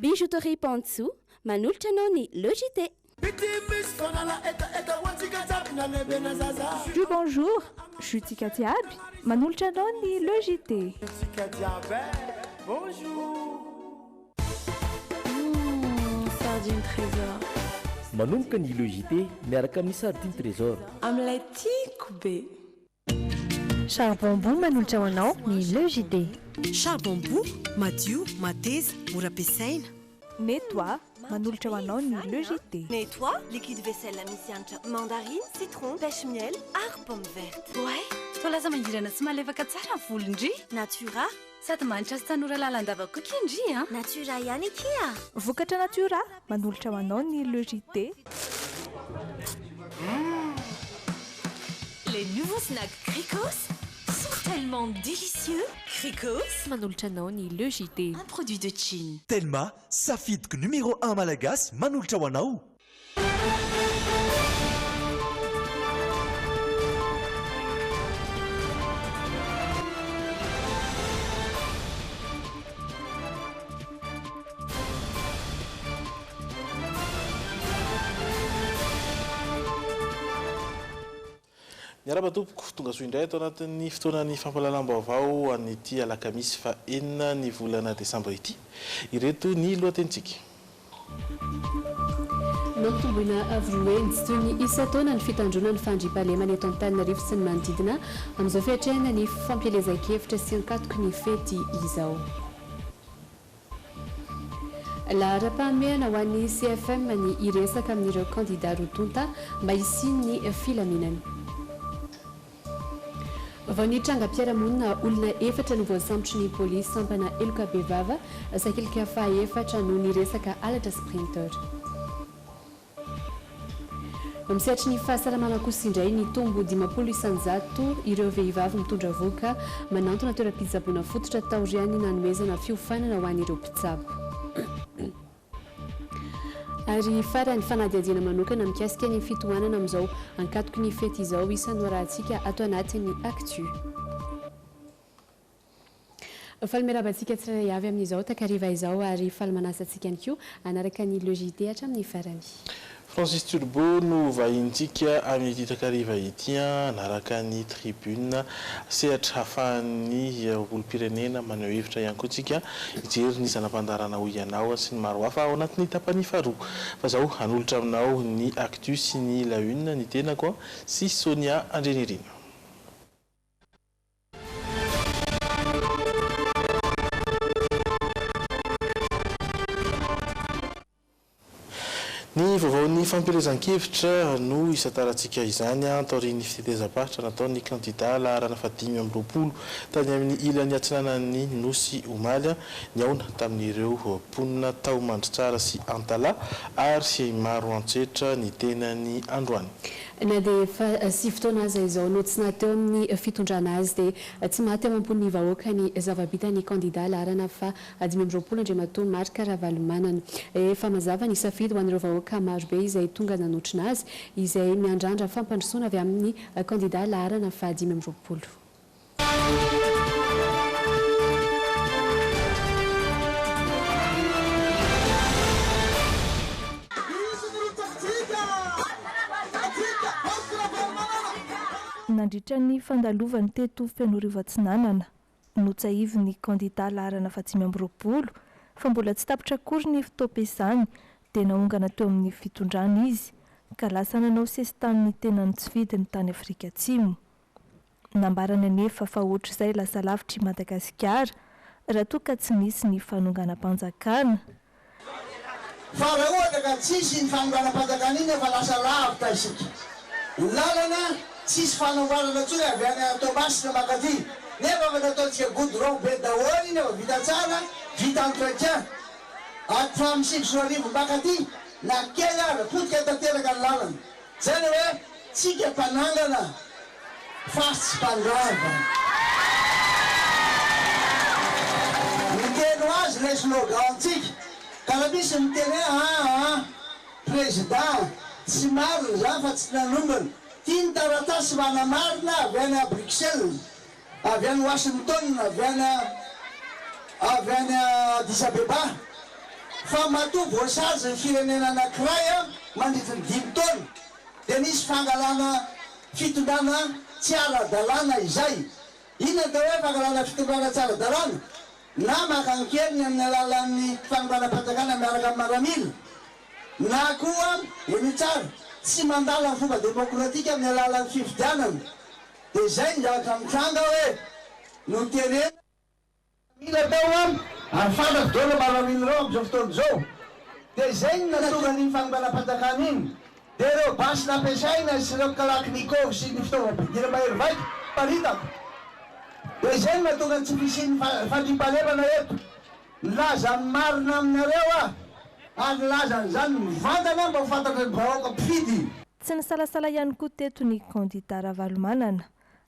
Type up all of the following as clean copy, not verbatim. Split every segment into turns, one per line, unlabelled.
Bijouterie Pantsou, manolotra anao ny Logité.
Bonjour, je suis Tika Tiaby, manolotra anao ny Logité.
Bonjour.
Sardine trésor.
Manomboka ny Logité miaraka amin'ny sardine trésor.
Amin'ilay tiako be.
Charbon-boue manolotra ho anao ny Logité.
Charbon-boue madio, mateza, mora ampiasaina.
Nettoie manolotra ho anao ny Logité.
Nettoie, liquide vaisselle misy hanitra mandarine, citron, pêche miel ary pomme verte.
Ouais, tolaza mangirana sy malefaka tsara ny volondry.
Natura
sady manitra sy tanora lalandava koa indry a.
Natura ihany kia.
Vokatra Natura manolotra ho anao ny Logité.
Les nouveaux snacks Cricos sont tellement délicieux. Cricos
manolotra anao ny Logité.
Un produit de Chine.
Telma, safidiko numéro 1 malagasy manolotra ho anao.
Miarabatompoko tonga soa indray ato anatin'ny fotoanany fampahalalam-baovao an'ity alakamisy fa 4 ny volana desambra ity. Ireto ny lohatenitsika.
Mampitomboina avroeny tsy toy ny isa taona ny fitandrona ny fandriam-pahalemana eto Antananarivo sy ny manodidina amin'izao fiatrehana ny fampielezan-kevitra sy ankatoky ny fety izao. Lahara-pahamehana ho an'ny CFM ny iresaka amin'ireo kandida rotonta mba hisiany ny filaminany. Vao ny trangam-piarahamonina olona 4 no voasambotra ny polisy sampana Elokabevava sakilika faha-4 no niresaka alatra sprinter. Misehatra ny fahasalamana kosa indray ny tombo 50 isanjato ireo vehivavy mitondra voka manantona toeram-pitsaboana fototra taoriany nanomezana fiofanana ho an'ireo mpitsabo. Ary farany fanadihadiana manokana mikasika ny fitohanana amin'izao ankatoky ny fety izao isan'ny rahantsika ato anatin'ny actu. Falmerabantsika tsirairay avy amin'izao takariva izao ary falmanasantsika ihany koa anaraka ny Logité hatramin'ny farany.
Francis Turbo no vahintsika amin'ity takariva ity anaraka ny tribune sehatra hafahan'ny olom-pirenena maneho hevitra ihany koa tsika hijery ny zanam-pandarana ho ianao sy ny maro hafa ao anatin'ny tapany faharoa. Fa zao hanolotra aminao ny actu sy ny la une ny tenako sy Sonia Andrenirina. Ny vaovaon'ny fampielezan-kevitra no isataratsika izany taorian'ny fitetezam-paritra nataon'ny kandida laharana 520 tany amin'ny ilany atsinanan'ny Nosy Omaly niaona tamin'ireo ponina Taomandry Tsara sy Antala ary maro antsetra ny tenany androany.
Na dia sy fotoana aza izao no tsy nateo amin'ny fitondrana azy dia tsy maty amam-pony vahoaka ny zava-bita ny kandida laharana fa 520 Andriamatoa Marc Ravalomanana. Efa mazava ny safidy ho an'ireo vahoaka marobe izay tonga nanotrina azy izay miandrandra fampandrosoana avy amin'ny kandida laharana fa 520.
Nandritra ny fandalovany teto Fianoriva-Atsinanana notsahivy ny kandida laharana 520 fa mbola tsy tapitra akory ny fitaom-piasany dia naongana teo amin'ny fitondrana izy ka lasa nanao sesitany tenany tsy fidy ny tany Afrika Atsimo. Nambarana nefa fa ohatr'izay lasa lavitry Madagasikara raha toa ka tsy misy ny fanonganam-panjakana.
Fa raha ohatra ka tsisy ny fanonganam-panjakana iny efa lasa lavitra isika. Lalana tsisy fanamboarana tsony avy any Tomasina Makady nefa fa nataontsika goudron be daholo iny efa vita tsara vita entretien hatramin'ny 5 arivo Makady na kely ary potika tanteraka ny lalana. Zany hoe tsika mpanangana fa tsy mpandrava. Miteno azy le slogan-tsika ka raha misy miteny président tsy marina za fa tsy nanombana tia ny taratasy manamarina avy any a Bruxelles avy any Washington avy any Addis Abeba fa matoa voasazy ny firenena anankiray a mandritra ny 5 taona dia nisy fangalana fitondrana tsy ara-dalàna izay. Inona dia hoe fangalana fitondrana tsy ara-dalàna? Na makankely amin'ny alalan'ny fanombana-panjakana miaraka amin'ny maramila, na koa eny tsara tsy mandala ny fomba demokratika amin'ny alalan'ny fifidianana. Dia izay ny zavatra mitranga hoe no tenena mila tao ary fantako dolo maramila reo amin'izao fotoana izao. Dia izay ny natonga ny fanombana-panjakana iny. Dia ireo basy nampiasaina sy ireo kalaknikov sy ny fitaovam-pidira mahery vaika paritako. Dia izay ny mahatonga ny tsy fisian'ny fandriam-pahalemana eto. Nilaza marina aminareo ary nilaza n'izany mivantana mba ho fantatra ny vahoaka mpifidy.
Tsy nisalasala ihany koa teto ny kandida Ravalomanana.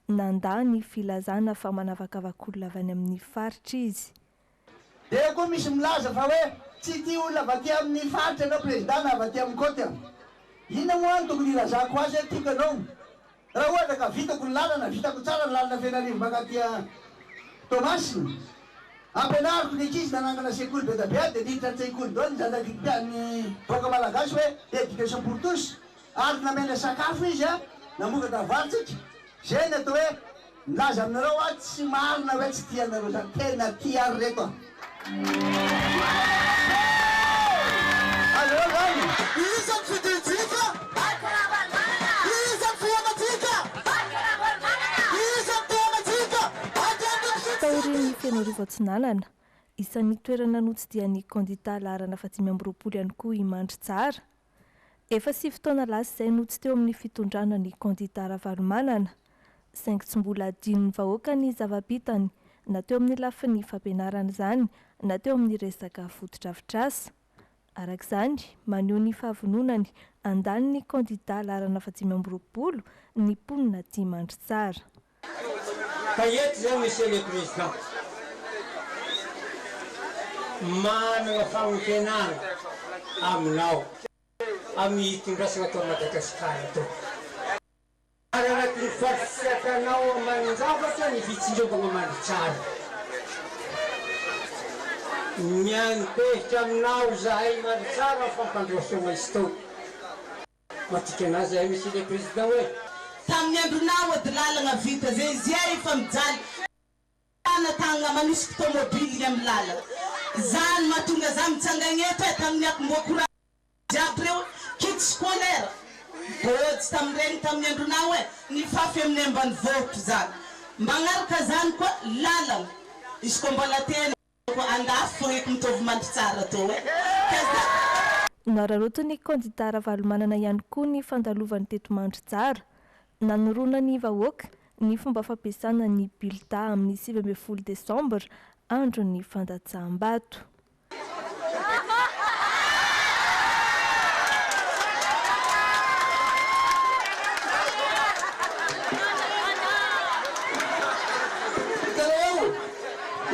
Nandà ny filazana fa manavakavakolona avy any amin'ny faritra izy.
Dia koa misy milaza fa hoe tsy tia olona avy aty amin'ny faritra ianao président na avy aty amin'ny côte. Inona moa ny tokony ilazako azy hoe tiako anao? Raha ohatra ka vitako ny lalana, vitako tsara ny lalana Fianarivon bakaty Tomasina. Ampianariko ny ankizy nanangana sekoly be da be dia niditra an-tsekoly dao ny zanak'ny boaka malagasy hoe éducation pour tous. Ary namena sakafo izy namokatra avaritsika. Zay ny atao hoe milaza aminareo tsy marina hoe tsy tianareo zany, tena tia ary reto allo zany iza ny fidirijika iza ny fiamatika iza ny teamatika
taorian'ny Fianarova Atsinanana, isan'ny toerana notsidian'ny kandida laharana 520 ihany koa i Mandry Tsara. Efa 7 taona lasa izay no tsy teo amin'ny fitondrana ny kandida Ravalomanana, saingy tsy mbola adinon'ny vahoaka ny zava-bitany na teo amin'ny lafin'ny fampianarana izany na teo amin'ny resaka fotodrafitrasa. Arak'izany, maneho ny fahavononany andaniny kandida laharana 520 ny mponina tia Mandry Tsara.
Ka eto zay monsieur le président, manana fampianarana aminao amin'ny hitondrasana atao Madagasikara atao. Ary anatin'ny fasiakanao manjavatra ny fitsindrovana Mandry Tsara. Mianipehitra aminao zahay Mandry Tsara fampandrosoana izy tao. Matika anazy zahay monsieur le président hoe
tamin'ny andronao ady lalana vita zay zay efa mijaly anatagna manisy tomobily amin'ny lalana. Zany mahatonga za mitsangana eto tamin'ny akombokora jiaby reo kit scolaire bôtsy tamin'ireny tamin'ny andronao hoe ny fafy amin'ny ambanivohitra zany. Magnaraka zany koa lalana izy koa mbola tena andafo eky mitovy Mandry Tsara tao
nararotiny kandida Ravalomanana ihany koa ny fandalovany teto Mandry Tsara. Nanorona ny vahoaka ny fomba fampiasana ny bulletin amin'ny 17 Desambra andro ny fandatsaham-bato.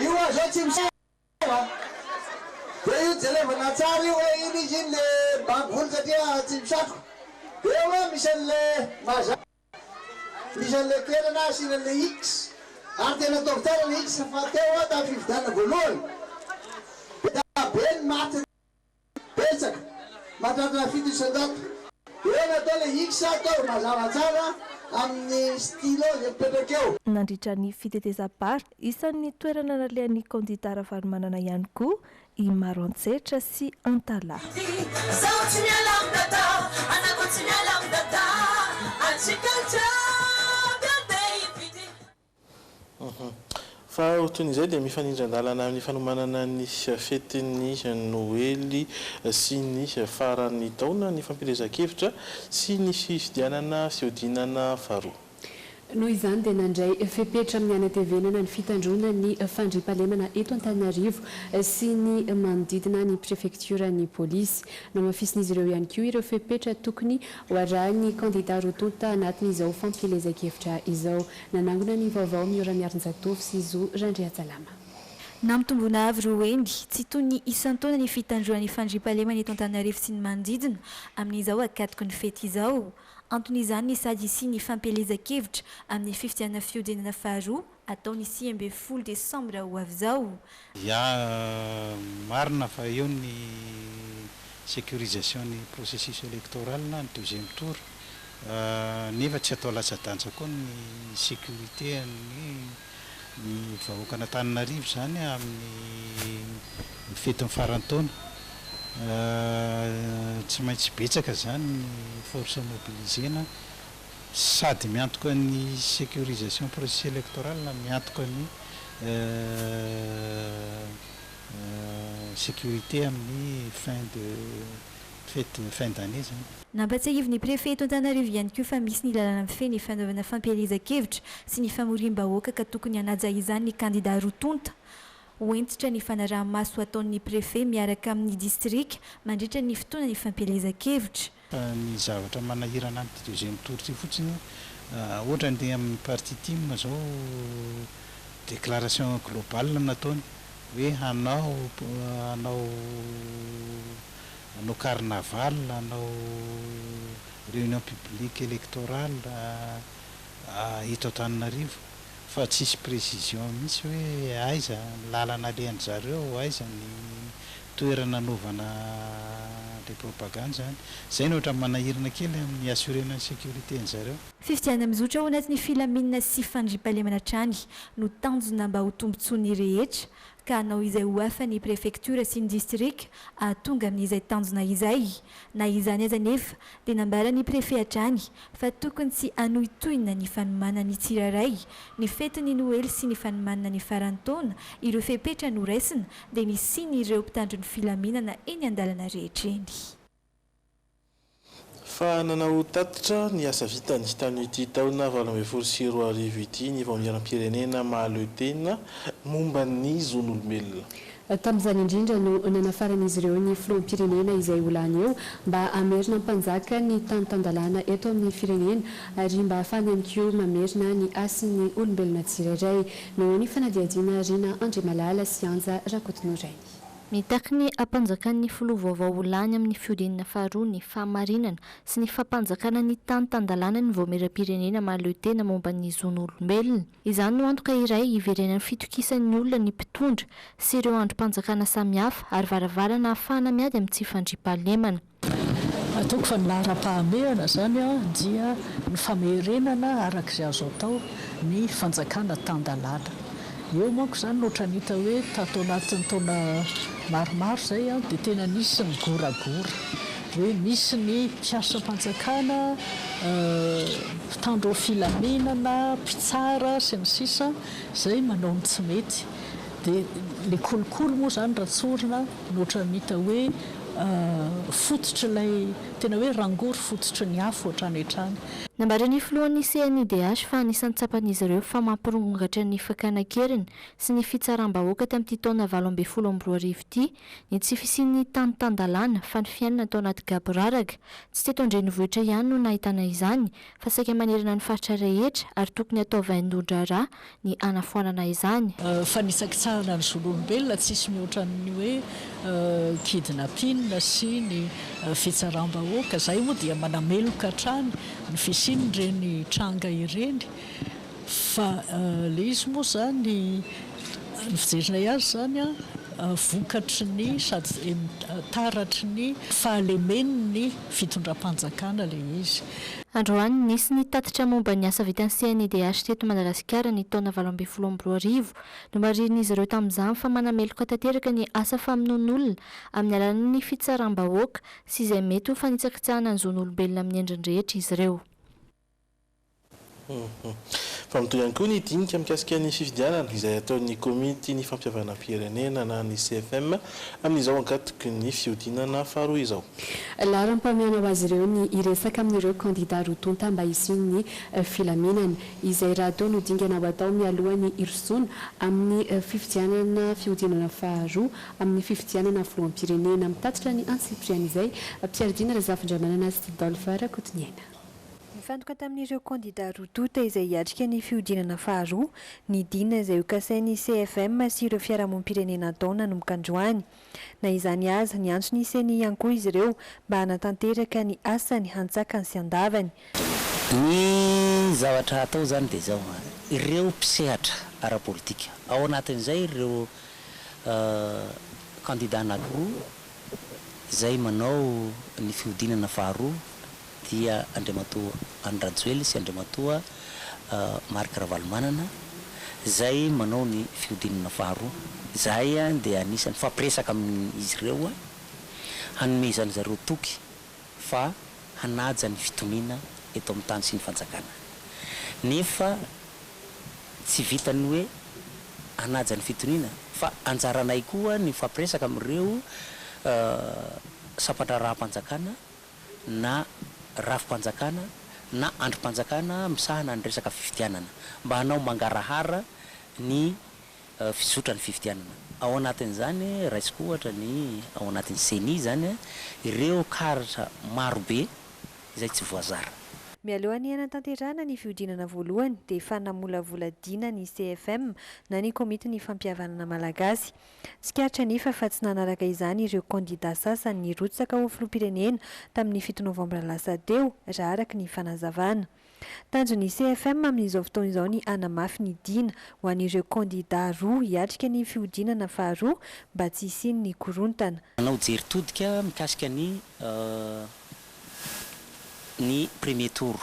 io azo tsy misy dia io jelevana tsara io hoe iny izy iny le bambolo satria tsy misatro. Dia hoe misy an'le mazava misy an'le kelana asina an'le X ary tena ataoko tsara le X fa teo tamin'ny fividana voalohany da be ny maty betsaka mahatratra 7 isan-jato. Eo natao le X atao mazava tsara amin'ny stylo zay mipetraka eo.
Nandritra ny fitetezam-bary isan'ny toerana nalehan'ny kandida Ravalomanana ihany koa i Maroantsetra sy Antala.
Fa ohaton'izay dia mifanindran-dalana amin'ny fanomanana ny fetin'ny Noely sy ny faran'ny taona ny fampielezan-kevitra sy ny fifidianana fiodinana faharoa.
Noho izany dia nandray fepetra amin'ny anatevenana ny fitandrona ny fandriam-pahalemana eto Antananarivo sy ny manodidina ny préfecture ny polisy. Namafisin'izy ireo ihany koa ireo fepetra tokony hoarahany kandida rotonta anatin'izao fampielezan-kevitra izao. Nanangona ny vaovao amin'ny ora miarin-jatovy sy Zo Randriatsalama.
Namitombona avy roendy tsy toy ny isan-taona ny fitandroan'ny fandriam-pahalemana eto Antananarivo sy ny manodidina amin'izao akatoko ny fety izao. Anton'izany ny sady sy ny fampielezan-kevitra amin'ny fifidianana fiodinana faharoa ataony 6 Desambra ho avy zao.
Ya marina fa eo ny sécurisation ny processus électoral na ny deuxième tour nefa tsy atao latsa-danja koa ny sécurité ny vahoaka an'Antananarivo zany amin'ny fetiny farantaona tsy maintsy betsaka zany ny force mobilisena sady miantoka ny sécurisation processus électoral na miantoka ny sécurité amin'ny fin d'année zany.
Nampatsiahivy ny préfet eto Antananarivo ihany koa fa misy ny lalàna mifehy ny fanaovana fampielezan-kevitra sy ny famoriam-bahoaka ka tokony hanaja izany ny candidat rotonta. Hoentitra ny fanaraha-maso ataon'ny préfet miaraka amin'ny district mandritra ny fotoana ny fampielezan-kevitra.
Ny zavatra manahirana amin'ny deuxième tour ty fotsiny ohatra andeha amin'ny parti team zao déclaration globale nataony hoe hanao carnaval, hanao réunion publique électorale eto Antananarivo fa tsisy précision mihitsy hoe aiza lalana alehan zareo, aiza ny toerana anaovana le propagande zany. Zay no ohatra manahirana kely amin'ny assurena ny sécurité zareo.
Fifidiana mizotra ao anatin'ny filaminana sy fandriampahalemana hatrany no tanjona mba ho tombontsoany rehetra ka hanao izay ho hafa ny préfecture sy ny district ahatonga amin'izay tanjona izay. Na izany aza nefa dia nambara ny préfet hatrany fa tokony tsy hanohitohina ny fanomanana ny tsiraray, ny fetiny Noely sy ny fanomanana ny farantaona, ireo fepetra no raisina dia ny siny ireo mpitandro ny filaminana eny an-dalana rehetra eny.
Fa nanao tatitra ny asa vitany tany ity taona 2024 ity ny vaoniaram-pirenena mahaleo-tena momba ny zon'olombelona.
Tamin'izany indrindra no nanafaran'izy ireo ny filoham-pirenena izay ho lany eo mba hamerina mpanjaka ny tany-tandalàna eto amin'ny firenena ary mba hahafana ihany koa mamerina ny asin'ny olombelona tsirairay no ny fanadiadiana Rina Andriamalala sy Anja Rakotonoray.
Mitaky ny ampanjakan'ny filoha vaovao ho lany amin'ny fiodinana faharoa ny fahamarinana sy ny fampanjakana ny tany tandalàna ny vaomeram-pirenena mahaleo-tena momba ny zon'olombelona. Izany no antoka iray iverenan'ny fitokisan'ny olona ny mpitondra sy ireo androm-panjakana samihafa ary varavarana ahafahana miady amin'ny tsy fandriampahalemana.
Ataoko fa ny lahara-pahamerana zany dia ny famerenana arak'izay azo atao ny fanjakana tandalàna. Eo manko zany ohatra nita hoe tato anatin'ny taona maromaro zay dia tena nisy ny goragora hoe misy ny mpiasa-panjakana mpitandro filaminana, mpitsara sy ny sisa zay manao ny tsy mety dia le kolokolo moa zany ratsorina nohatra nita hoe fototra ilay tena hoe rangory fototra ny afo hatrany hatrany.
Nambarany filohan'ny CNIDH fa anisan'ny tsapan'izy ireo fa mampirongatra ny fakana-keriny sy ny fitsaram-bahoaka tamin'ity taona 2024 ity ny tsy fisian'ny tany tandalàna fa ny fiainana tao anaty gaboraraka. Tsy teto Andrenivohitra ihany no nahitana izany fa saika manerana ny faritra rehetra ary tokony atao vaindondrara ny anafoanana izany.
Fa nisaky tsara ny zon'olombelona tsisy mihoatra ny hoe kidnapping sy ny fitsaram-bahoaka zay moa dia manameloka hatrany ny fisin'ireny tranga ireny fa le izy moa zany ny fijerinay azy zany vokatry ny sady taratry ny fahalemen'ny fitondram-panjakana le izy.
Androany nisy ny tatitra momba ny asa vitan'ny CNIDH teto Madagasikara ny taona 2024 no marin'izy ireo tamin'izany fa manameloka tanteraka ny asa famonoan'olona amin'ny alalan'ny fitsaram-bahoaka sy izay mety ho fanitsakitsahana ny zon'olombelona amin'ny endriny rehetra izy ireo.
Fa mitoy ihany koa ny dinika mikasika ny fifidianana izay ataon'ny komity ny fampiavanam-pirenena na ny CFM amin'izao ankatoky ny fiodinana faharoa izao.
Laharam-pamiana ho azy ireo ny iresaka amin'ireo candidat rotonta mba hisian'ny filaminana izay raha atao no dingana ho atao mialohan'ny irsona amin'ny fifidianana fiodinana faharoa amin'ny fifidianana filoham-pirenena mitatitra ny ansipriana izay mpiaridina Razafindramanana sy Tidolfa Rakotoniaina.
Mifantoka tamin'ireo candidat rotonta izay hiatrika ny fiodinana faharoa ny dina izay hokasain'ny CFM sy ireo fiarahamonim-pirenena tao nanomboka androany. Na izany aza ny antso ny iseny ihany koa izy ireo mba hanatanteraka ny asany hantsakany sy andavany.
Ny zavatra atao zany dia zao ireo mpisehatra ara-politika ao anatin'izay ireo candidat anankiroa izay manao ny fihodinana faharoa dia Andriamatoa Anny Rajoely sy Andriamatoa Marc Ravalomanana izay manao ny fihodinana faharoa. Izay dia anisany fampiresaka amin'izy ireo hanome izany zareo toky fa hanaja ny fitoniana eto amin'ny tany sy ny fanjakana. Nefa tsy vitany hoe hanaja ny fitoniana fa anjaranay koa ny fampiresaka amin'ireo sapatra raha-mpanjakana na rafim-panjakana na androm-panjakana misahana ny resaka fifidianana mba hanao mangarahara ny fizotra ny fifidianana. Ao anatin'izany raisiko ohatra ny ao anatin'ny CENI zany ireo karatra marobe izay tsy voazara.
Mialohan'ny hanatanterahana ny fiodinana voalohany dia efa namolavoladina ny CFM na ny komity ny fampihavanana malagasy. Tsikaritra nefa fa tsy nanaraka izany ireo kandida sasany nirotsaka ho filoham-pirenena tamin'ny 7 novambra lasa teo raha araka ny fanazavana. Tanjon'ny CFM amin'izao fotoana izao ny anamafy ny dina ho an'ireo kandida roa hiatrika ny fiodinana faharoa mba tsy hisiany ny korontana.
Nanao jery todika mikasika ny premier tour.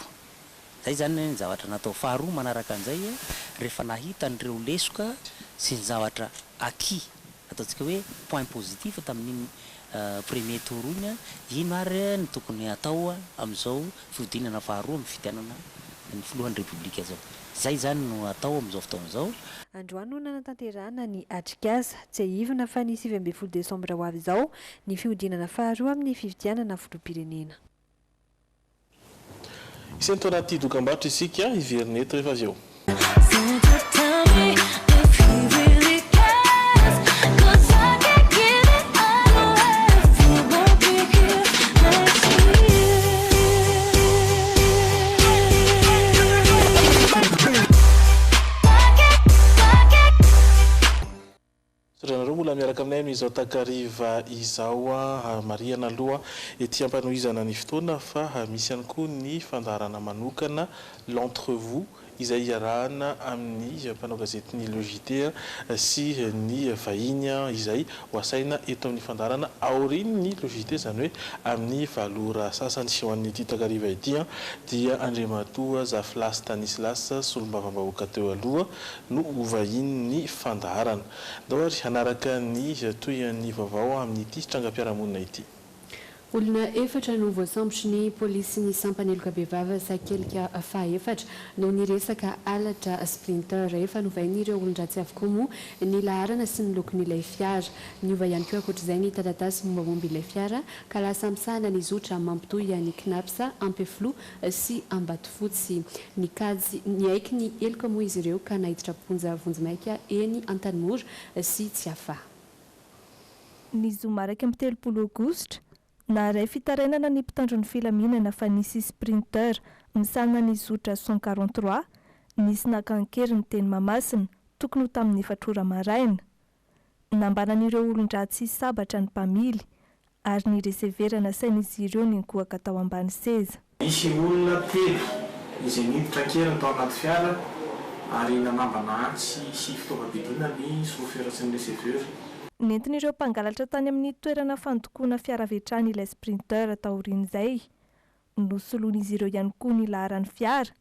Zay zany ny zavatra natao faharoa manaraka an'izay rehefa nahita an'ireo lesoka sy ny zavatra acquis ataontsika hoe point positif tamin'ny premier tour iny ary ny tokony atao amin'izao fiodinana faharoa amin'ny fidianana ny filohan'ny repoblika zao. Zay zany no atao amin'izao fotoana izao.
Androany no nanatanterahana ny atrikasa tsy ahivina fa ny 7 Desambra ho avy izao ny fiodinana faharoa amin'ny fifidianana filoham-pirenena.
Isan'ny tao anaty dokam-barotra isika iverina eto rehefa avy eo. Mbola miaraka aminay amin'izao takariva izao mariana aloha ety ampanohizana ny fotoana fa misy ihany koa ny fandaharana manokana l'entrevue izay iarahana amin'ny mpanao gazety ny logité sy ny vahiny izay hoasaina eto amin'ny fandaharana aoriny ny logité zany hoe amin'ny valora sasany sy ho an'ny ity takariva ity dia Andriamatoa Zafilasy Stanislas solombavam-bahoaka teo aloha no vahiny ny fandaharana. Dao ary hanaraka ny toyan'ny vaovao amin'ity trangam-piarahamonina ity.
Olona efatra no voasambotry ny polisy ny Sampaneloka Bevava sakelika fahaefatra no niresaka alatra sprinter efa novain'ireo olon-dratsy avokoa moa ny laharana sy ny lokon'ilay fiara. Niova ihany koa ankoatr'izay ny taratasy mombamomba ilay fiara ka lasa misahana ny zotra mampitohy ny knapsa ampeflo sy ambatofotsy ny kajy ny aiky ny eloka moa izy ireo ka nahiditra ponja vonjimaika eny Antanimora sy tsy hafa.
Ny zoma raika amin'ny 30 aogositra na ray fitarainana ny mpitandro ny filaminana fa nisy sprinter misahana ny zotra 143 nisy nakankery ny teny Mamasina tokony ho tamin'ny 4 ora maraina. Nambanan'ireo olon-dratsy sabatra ny mpamily ary ny reseverana sain'izy ireo ny nkohaka tao ambany seza.
Misy olona telo izay niditra kely tao anaty fiara ary nanambana antsy sy fitaovam-piadiana ny chauffeur sy ny receveur.
Nentin'ireo mpangalatra tany amin'ny toerana fandokoana fiara vetrany ilay sprinter taorian'izay nosoloan'izy ireo ihany koa ny laharan'ny fiara.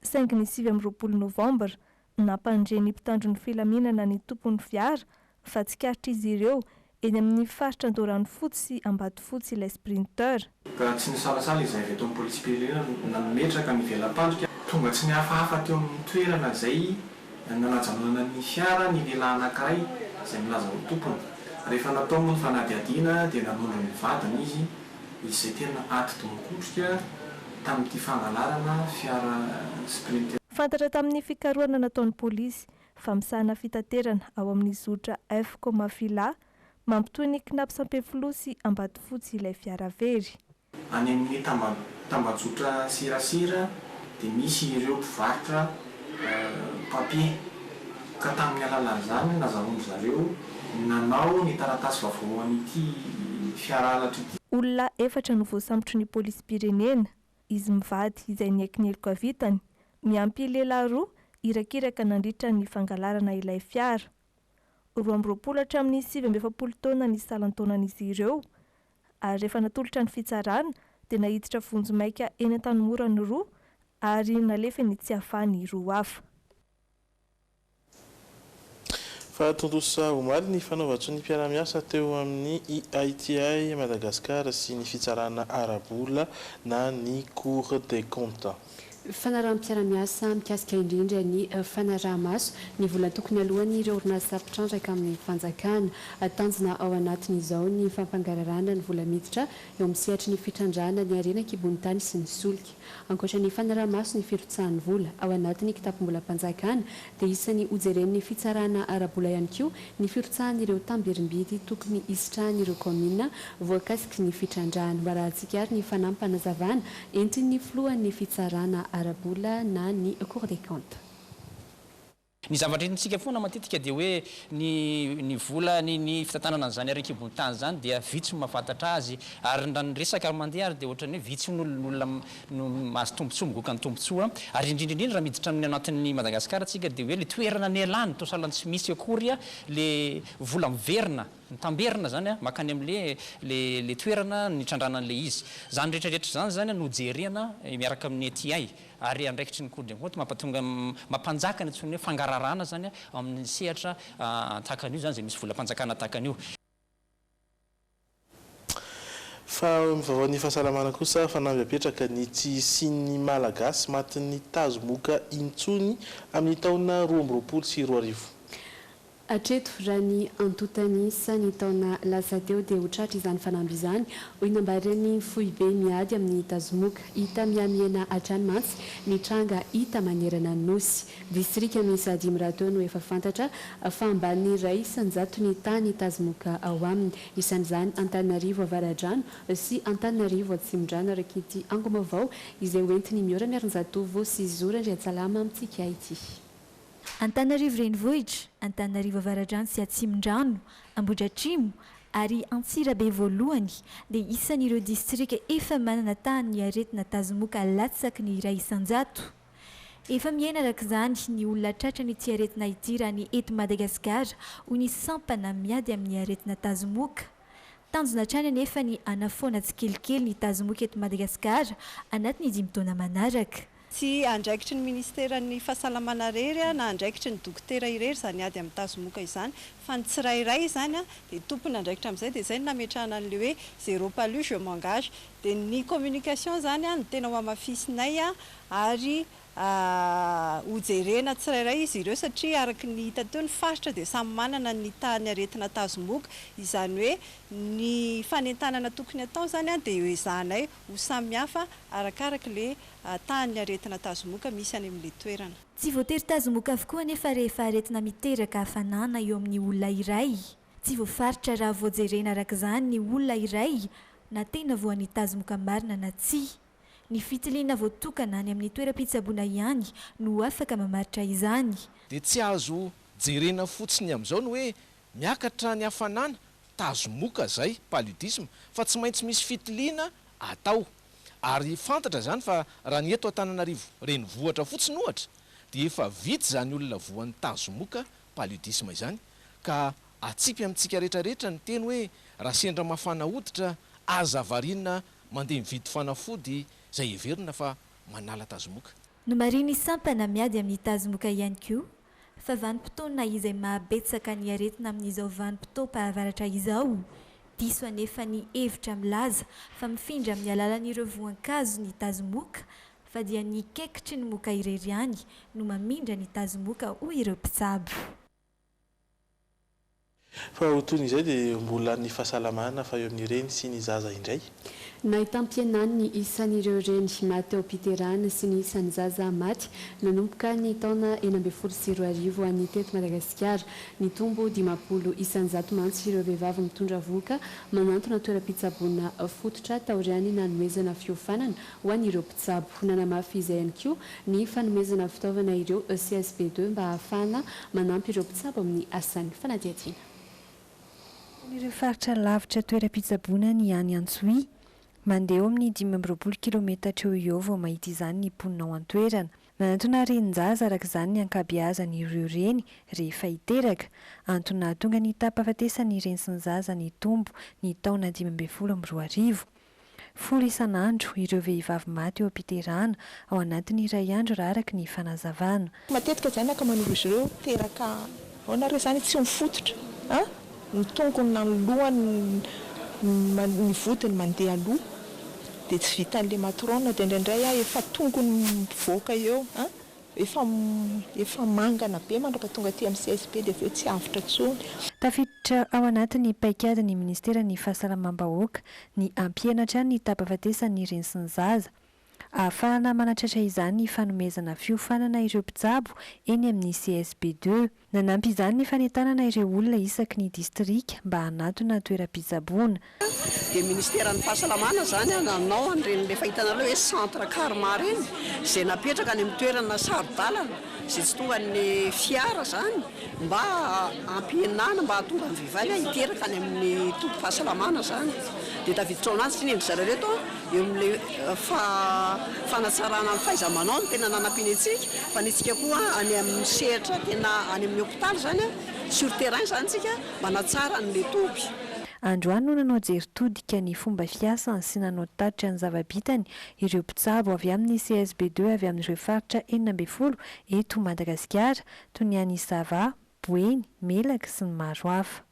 Saingy ny 7 Novambra nampandreny mpitandro ny filaminana ny tompon'ny fiara fa tsy karitra izy ireo eny amin'ny faritra Andorany fotsy sy Ambatofotsy ilay sprinter.
Ka tsy nisalasala izay avy eto amin'ny polisy pirenena nametraka ny velam-pandrika tonga tsy nihafahafa teo amin'ny toerana izay nanajanonana ny fiara ny lehilahy anankiray izay milaza ho tompony. Rehefa natao moa ny fanadihadiana dia nanondro ny vadiny izy izay tena aty tomokotrika tamin'ity fangalarana fiara sprinter.
Fantatra tamin'ny fikarohana nataon'ny polisy fa misahana fitaterana ao amin'ny zotra F Fila mampitohy ny knapsa ampeflo sy Ambatofotsy ilay fiara very.
Any amin'ny tambajotra sirasira dia misy ireo mpivarotra papier ka tamin'ny alalan'izany nazahoany zareo nanao ny taratasy vaovao an'ity fiara alatra ity.
Olona efatra no voasambotry ny polisy pirenena izy mivady izay ny aiky ny eloka vitany miampy lehilahy roa irakiraka nandritra ny fangalarana ilay fiara. 20 hatramin'ny 7 taona ny salantaonan'izy ireo, ary rehefa natolotra ny fitsarana dia nahiditra vonjy maika eny an-tanimora ny roa ary nalefa ny tsy ahafahany roa hafa.
Fa tontosa omaly ny fanaovan-tsony mpiara-miasa teo amin'ny IITI Madagasikara sy ny fitsarana arabola na ny Cour des comptes.
Fanarahan'ny-piara-miasa mikasika indrindra ny fanaraha-maso ny vola tokony alohan'ny ireo orinasa mpitrandranka amin'ny fanjakana tanjona ao anatin'izao ny fampangararana ny vola miditra eo amin'ny sehatry ny fitrandrana ny arena kibonitany sy ny solika. Ankoatra ny fanaraha-maso ny firotsahan'ny vola ao anatin'ny kitapom-bola mpanjakana dia isan'ny hojeren'ny fitsarana arabola ihany koa ny firotsahan'ireo tambirim-bidy tokony isitrahan'ireo komina voakasiky ny fitrandrana mba rahantsika ary ny fanampanazavana entin'ny filohan'ny fitsarana arabola na ny Cour des comptes.
Ny zavatra entintsika foana matetika dia hoe ny vola ny fitantanana an'izany arena kibonitany zany dia vitsy no mahafantatra azy ary raha ny resaka mandeha ary dia ohatrany hoe vitsy n'olona no mahazo tombontsoa migoaka ny tombontsoa ary indrindrindrindra raha miditra amin'ny anatin'ny Madagasikara tsika dia hoe le toerana ny alany tosalan'ny tsy misy akory le vola miverina ny tamberina zany makany amin'le le toerana ny trandrana an'le izy zany rehetrarehetra zany zany no jerena miaraka amin'ny TI ary andraikitry ny Cour des comptes mampatonga mampanjaka ny antsony hoe fangararana zany amin'ny sehatra takan'io zany zay misy vola mpanjakana takan'io.
Fa mivavao ny fahasalamana kosa fanamby apetraka ny tsy siny malagasy matin'ny tazomoka intsony amin'ny taona 2020 sy 2020.
Atreto raha ny antotanisa ny taona lasa teo dia hotratra izany fanamby izany hoy nambareny foibe miady amin'ny tazomoka hita miamiana hatrany mantsy ny tranga hita manerana nosy distrika misy 5 raha teo no efa fantatra fa ambany iray isanjato ny tany tazomoka ao aminy isan'izany Antananarivo avaradrano sy Antananarivo atsimondrano araka ity angomavao izay hoentiny miora miaron-jatovo sy zorandry atsalama amintsika ity.
Antananarivo renivohitra, Antananarivo avaradrano sy atsimondrano, Ambohidratrimo ary Antsirabe voalohany dia isan'ireo distrika efa manana tany ny aretina tazomoka latsaky ny iray isanjato. Efa miaina arak'izany ny olona tratrany ity aretina ity raha ny eto Madagasikara ho ny sampana miady amin'ny aretina tazomoka. Tanjona hatrany anefa ny anafoana tsikelikely ny tazomoka eto Madagasikara anatin'ny 5 taona manaraka.
Tsy andraikitry ny ministeran'ny fahasalamana rery na andraikitry ny dokotera irery zany ady amin'ny tazomoka izany fa ny tsirairay zany dia tompony andraikitra amin'izay dia izay nametrahana an'le hoe zéro palu je m'engage dia ny communication zany ny tena mamafisinay ary hojerena tsirairay izy ireo satria araka ny hita teo ny faritra dia samy manana ny tany aretina tazomoka izany hoe ny fanentanana tokony atao zany dia ezanay ho samihafa arakaraka le tany aretina tazomoka misy any amin'le toerana.
Tsy voatery tazomoka avokoa nefa rehefa aretina miteraka hafanana eo amin'ny olona iray. Tsy voafaritra raha voajerena arak'izany ny olona iray na tena voan'ny tazomoka marina na tsia. Ny fitiliana voatokana any amin'ny toeram-pitsaboana ihany no afaka mamaritra izany.
Dia tsy azo jerena fotsiny amin'izao no hoe miakatra ny hafanana tazomoka zay paludisme fa tsy maintsy misy fitiliana atao. Ary fantatra zany fa raha ny eto Antananarivo renivohitra fotsiny ohatra dia efa vitsy zany olona voan'ny tazomoka paludisme izany ka atsipy amintsika rehetrarehetra ny teny hoe raha sendra mafana hoditra aza variana mandeha mividy fanafody zay everina fa manala tazomoka.
No mariny sampana miady amin'ny tazomoka ihany koa fa vanim-potoana izay mahabetsaka ny aretina amin'izao vanim-potoam-pahavaratra izao. Diso anefa ny hevitra milaza fa mifindra amin'ny alalan'ireo voankazo ny tazomoka fa dia ny kekitry ny moka irery ihany no mamindra ny tazomoka ho ireo mpitsabo.
Fa ho toy izay dia mbola ny fahasalamana fa eo amin'ny reny sy ny zaza indray.
Nahitam-pienany ny isan'ireo reny maty ao Piterana sy ny isan'ny zaza maty nanomboka ny taona 2020 any teto Madagasikara. Ny tombo 50 isanjato mantsy ireo vehivavy mitondra voka manantona toeram-pitsaboana fototra taoriany nanomezana fiofanana ho an'ireo mpitsabo. Nanamafy izay ihany koa ny fanomezana fitaovana ireo CSP2 mba ahafahana manampy ireo mpitsabo amin'ny asany fanadihadiana.
Ireo faritra lavitra toeram-pitsaboana ny any Antsohi mandeha eo amin'ny 5 kilometatra eo vao mahita izany ny mponina ao an-toerana. nanantona renin-jaza araka izany ny ankabeazany ireo reny rehefa hiteraka antony tonga ny tapafatesany reny sy ny zaza ny tombo ny taona 2024 folo isan'andro ireo vehivavy maty eo am-piterahana ao anatin'ny iray andro raha araka ny fanazavana.
Matetika izany ankamaroan'izy ireo teraka ao nareo izany tsy mifototra ny tongony na ny lohany ny vodiny mandeha aloha dia tsy vitan'ilay matrona dia indraindray efa tongony mivoaka eo efa mangana be mandraka tonga aty amin'ny CSP dia aveo tsy avitra tsony.
Tafiditra ao anatin'ny paikady ny ministeran'ny fahasalamam-bahoaka ny ampianatra ny tapafatesany reny sy ny zaza ahafahana manatratra izany ny fanomezana fiofanana ireo mpitsabo eny amin'ny CSP2 nanampy izany ny fanentanana ireo olona isaky ny distrika mba hanatona toeram-pitsaboana.
Dia ministeran'ny fahasalamana zany nanao an'ireny le fahitanareo hoe centre karma reny izay napetraka any amin'ny toerana sarodalana izay tsy tonga ny fiara zany mba ampihenana mba hatonga ny vehivavy hiteraka any amin'ny tompo-pahasalamana zany. Dia tafiditra ao anazy sy nendry zareo reto eo amin'ilay fanatsarana ny fahaiza-manao no tena nanampiany antsika fa ny tsika koa any amin'ny sehatra tena any amin'ny hôpitaly zany sur terrain zany tsika manatsara n'ilay toby.
Androany no nanao jeritodika ny fomba fiasany sy nanao tatitra ny zavabitany ireo mpitsabo avy amin'ny CSB2 avy amin'ireo faritra 12 eto Madagasikara toy ny any Sava, Boeny, Melaka sy ny maro hafa.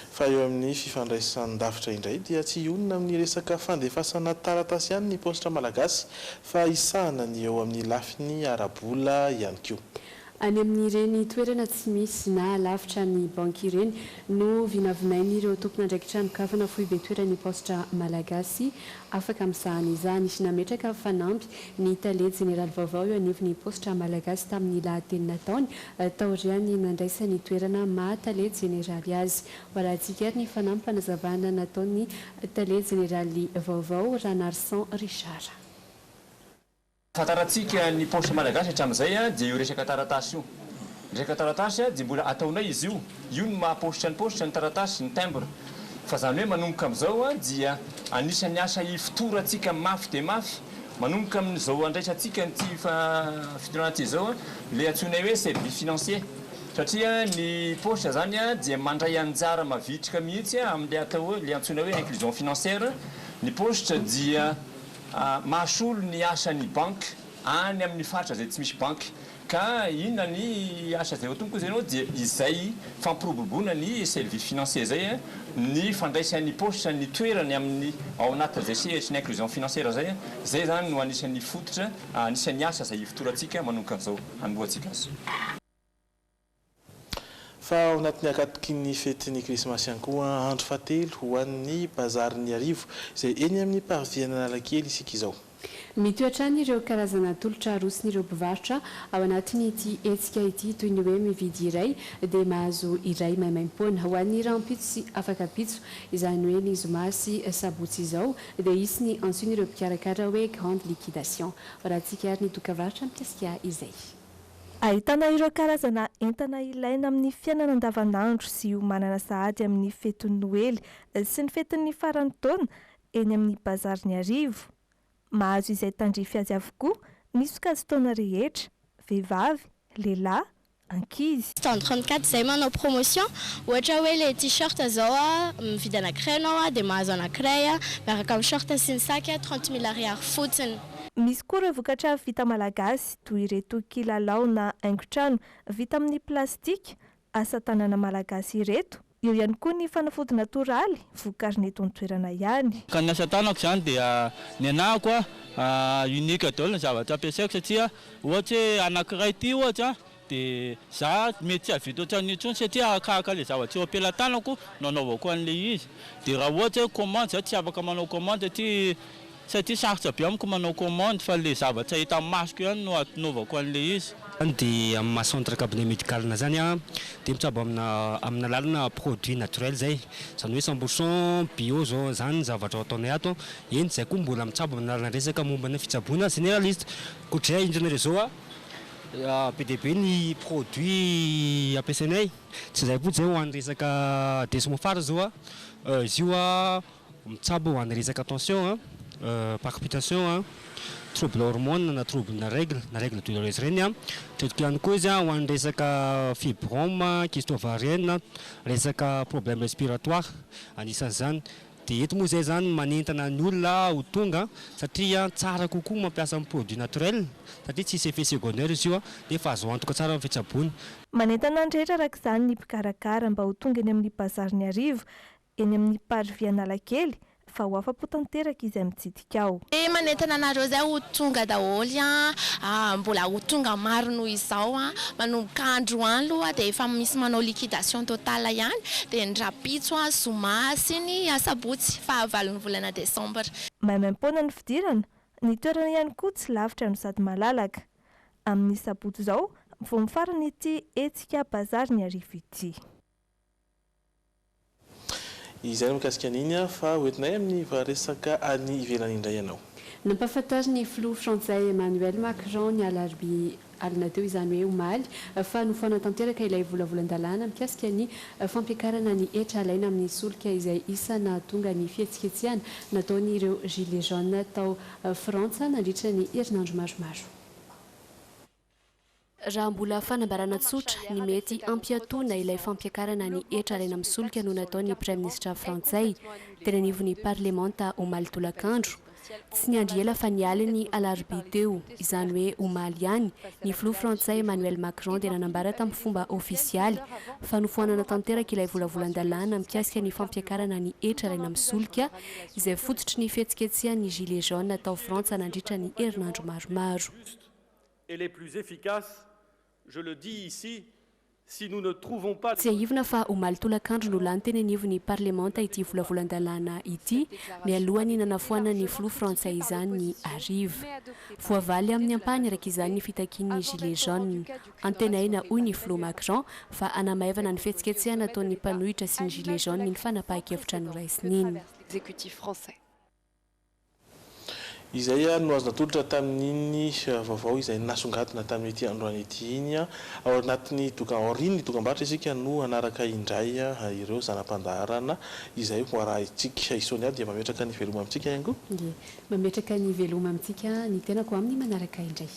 Fa eo amin'ny fifandraisan-davitra indray dia tsy onona amin'ny resaka fandefasana taratasy ihany ny postra malagasy fa isahana ny eo amin'ny lafiny arabola ihany koa.
Any amin'ireny toerana tsy misy na lavitra ny banky ireny no vinavinain'ireo tompon'andraikitra mikafana fohy be toerany postra malagasy afaka misahana izany isy nametraka fanampy ny tale jeneraly vaovao eo anivon'ny postra malagasy tamin'ny lahatenina taony taoriany nandraisany toerana mahatale jeneraly azy hoarahantsika ny fanampy fanazavana nataony tale jeneraly vaovao Ranarsan Richard.
Fataratsika ny postre malagasy hatramin'izay dia io resaka taratasy io. Resaka taratasy dia mbola ataonay izy io no mahapositra ny taratasy ny timbre. Fa zany hoe manomboka amin'izao dia anisan'ny asa ifotoratsika mafy dia mafy manomboka amin'izao andraisantsika nyty fitoranty izao le antsoinay hoe service financier. Satria ny postre zany dia mandray anjara mavitrika mihitsy amin'ilay atao hoe le antsoinay hoe inclusion financière. Ny postre dia mahasolo ny asan'ny banky any amin'ny faritra izay tsy misy banky ka inona ny asa izay otomboka izay anao dia izay fampirobobona ny service financier zay ny fandraisan'ny postre ny toerany amin'ny ao anatin'izay sehatra ny inclusion financière zay zany no anisan'ny fototra anisan'ny asa izay ifotorantsika manomboka an'izao hanomboantsika azy.
Fa ao anatin'ny akatoky ny fetin'ny krismasy ihany koa andro fahatelo ho an'ny bazarin'ny arivo izay eny amin'ny parviana Analakely isika izao.
Mitoetrany ireo karazana tolotra arosin'ireo mpivarotra ao anatin'ny ity hetsika ity toy ny hoe mividy iray dia mahazo iray maimaim-poana ho an'ny rampitso sy afaka pitso izany hoe ny zoma sy sabotsy izao dia isy ny antsoin'ireo mpikarakara hoe grande liquidation rahantsika ary ny dokavarotra mikasika izay.
Ahitana ireo karazana entana ilaina amin'ny fiainana andavanandro sy manana sahady amin'ny fetin'ny Noely sy ny fetin'ny faran'ny taona eny amin'ny bazariny arivo. Mahazo izay tandrify azy avokoa ny sokajy-taona rehetra, vehivavy, lehilahy, ankizy.
Stand 34 izay manao promotion ohatra hoe le t-shirt zao mividy anankiray anao dia mahazo anankiray miaraka amin'ny short sy ny sac 30 000 ariary fotsiny.
Misy koa ireo vokatra vita malagasy toy ireto kilalao na haingon-trano vita amin'ny plastika asa tanana malagasy ireto. Eo ihany koa ny fanafody natoraly vokariny eto an-toerana ihany.
Ka ny asa tanako izany dia ny anahako unika daholo ny zavatra ampiasaiko satria ohatra hoe anankiray ity ohatra dia za mety tsy havita ohatran'ny intsony satria akahaka ilay zavatra eo ampelantanako nanaovako an'ilay izy. Dia raha ohatra hoe commande za tsy afaka manao commande satria sarotra be amiko manao commande fa le zavatra hita masoko ihany no anaovako an'ilay izy.
Dia amin'ny centre cabinet médical zany dia mitsabo amina lalana produit naturel zay zany hoe 100% bio zao zany zavatra ataonay ato eny zay koa mbola mitsabo amina lalana resaka mombana fitsaboana généraliste koatray indrindra zao PDB ny produit ampiasainay tsy zay fotsy zay ho an'ny resaka desmofara zao izy io mitsabo ho an'ny resaka tension palpitation, trouble hormone na trouble na règle douloureuse reny tetika ihany koa izy ho an'ny resaka fibrome, kyste ovarienne, resaka problème respiratoire anisan'izany. Dia eto moa izay zany manentana ny olona ho tonga satria tsara kokoa mampiasa amin'ny produit naturel satria tsisy effet secondaire izy io dia efa azo antoka tsara amin'ny fitsaboana.
Manentana ny rehetra araka izany ny mpikarakara mba ho tonga eny amin'ny bazary ny arivo eny amin'ny parvy Analakely fa ho afa-po tanteraka izy mitsidika ao.
Manentana anareo zay ho tonga daholy mbola ho tonga maro noho izao manomboka andro any aloha dia efa misy manao liquidation totale ihany dia ny rapitso zoma sy ny asabotsy fahavalon'ny volana desambra.
Maimaim-poana ny fidirana ny toerana ihany koa tsy lavitra no sady malalaka. Amin'ny sabotsy izao vao mifarana ity etsika bazary ny arivo ity.
Izay mikasika an'iny fa hoentinay amin'ny resaka any ivelany indray ianao.
Nampahafantariny ny filoha frantsay Emmanuel Macron ny alarobia alina teo izany hoe omaly fa nofana tanteraka ilay volavolan-dalàna mikasika ny fampiakarana ny hetra alaina amin'ny solika izay isa nahatonga ny fihetsiketsehana nataon'ireo gilets jaunes tao Frantsa nandritra ny herinandro maromaro. Raha mbola fanambarana tsotra ny mety ampiatoana ilay fampiakarana ny hetra alaina amin'ny solika no nataon'ny Prime Ministre frantsay tenanivon'ny Parlemanta omaly tolakandro. Tsy niandry ela fa nialy ny alarobia teo izany hoe omaly ihany ny filoha frantsay Emmanuel Macron dia nanambara tamin'ny fomba ofisialy fa nofoanana tanteraka ilay volavolan-dalàna mikasika ny fampiakarana ny hetra alaina amin'ny solika izay fototry ny fihetsiketsehany gilets jaunes tao Frantsa nandritra ny herinandro maromaro.
Je le dis ici, si nous ne trouvons pas...
Tsy ahivina fa omaly tolakandro no lany tenenivon'ny Parlemanta ity volavolan-dalàna ity mialohany nanafoana ny filoha frantsay izany ny arivo. Voavaly amin'ny ampahany araka izany ny fitakian'ny gilets jaunes. Antenaina hoy ny filoha Macron fa anamaivana ny fihetsiketsehana ataon'ny mpanohitra sy ny gilets jaunes ny fanapahan-kevitra noraisin'iny.
Izay no azo natolotra tamin'iny vaovao izay nasongadina tamin'ity androany ity iny ao anatin'ny oriny ny dokam-barotra isika no anaraka indray ireo zanam-pandaharana izay ho arahintsika isony dia mametraka ny veloma amintsika ihany koa.
Mametraka ny veloma amintsika ny tenako amin'ny manaraka indray.